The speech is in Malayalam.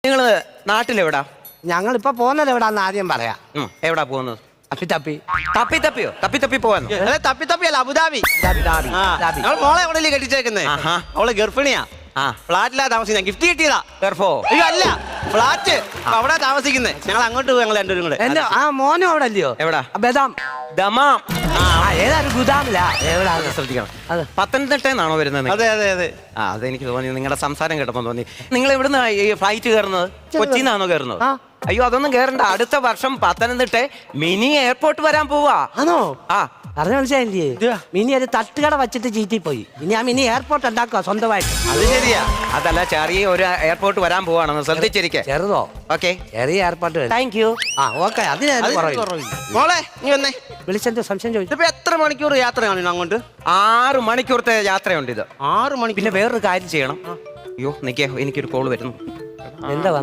നിങ്ങള് നാട്ടിലെവിടാ? ഞങ്ങളിപ്പോ പോകുന്നത് എവിടാന്ന് ആദ്യം പറയാം. എവിടാ പോകുന്നത്? തപ്പി തപ്പി തപ്പി പോവാന്നോ? തപ്പി തപ്പിയല്ല, അബുദാബി. ഡാബി. ഞങ്ങൾ മോളെ എവിടെ കെട്ടിച്ചേക്കുന്നേ? ആഹാ. അവള് ഗർഭിണിയാ. ആ ഫ്ലാറ്റിലാ താമസിക്കുന്നത്. ഗിഫ്റ്റ് കിട്ടിയതാ. ഗർഭോ? അയ്യോ അല്ല, ഫ്ലാറ്റ് അവിടെ താമസിക്കുന്നത്. ഞങ്ങൾ അങ്ങോട്ട് പോയി, ഞങ്ങൾ രണ്ടുപേരും കൂടെ. എന്റെ ആ മോനും അവിടെ അല്ലയോ? എവിടാ? ബദാം. ദമാം. ഏതായാലും ഗുദാമില്ല. എവിടാ? ശ്രദ്ധിക്കണം. അതെ. പത്തനംതിട്ടന്നാണോ വരുന്നത്? അതെ അതെ അതെ. അതെനിക്ക് തോന്നി, നിങ്ങളുടെ സംസാരം കേട്ടപ്പോ തോന്നി. നിങ്ങൾ എവിടുന്ന ഈ ഫ്ലൈറ്റ് കയറുന്നത്? കൊച്ചിന്നാണോ കയറുന്നത്? ആ. അയ്യോ അതൊന്നും കയറണ്ട. അടുത്ത വർഷം പത്തനംതിട്ട മിനി എയർപോർട്ട് വരാൻ പോവാ. ആണോ? ആ അറിഞ്ഞ മനസ്സിലായില്ലേ? മിനി ഒരു തട്ടുകട വെച്ചിട്ട് ചീറ്റി പോയി. ഇനി ആ മിനി എയർപോർട്ട് ഉണ്ടാക്കുക സ്വന്തമായിട്ട്. അത് ശരിയാ. അതല്ല, ചെറിയ ഒരു എയർപോർട്ട് വരാൻ പോവാണെന്ന് ശ്രദ്ധിച്ചിരിക്കെ. ചെറുതോ? ഓക്കെ, ചെറിയ എയർപോർട്ട്. Thank you. ആ ഓക്കെ. അതിന് മോളെ നീ വന്നേ. വിളിച്ചെന്റെ സംശയം ചോദിച്ചു. ഇതിപ്പോ എത്ര മണിക്കൂർ യാത്രയാണ് അങ്ങോട്ട്? 6 മണിക്കൂറത്തെ യാത്രയുണ്ട് ഇത്. 6 മണിക്കൂർ. പിന്നെ വേറൊരു കാര്യം ചെയ്യണം. അയ്യോ നിക്കേ, എനിക്കൊരു കോള് വരുന്നു. എന്താ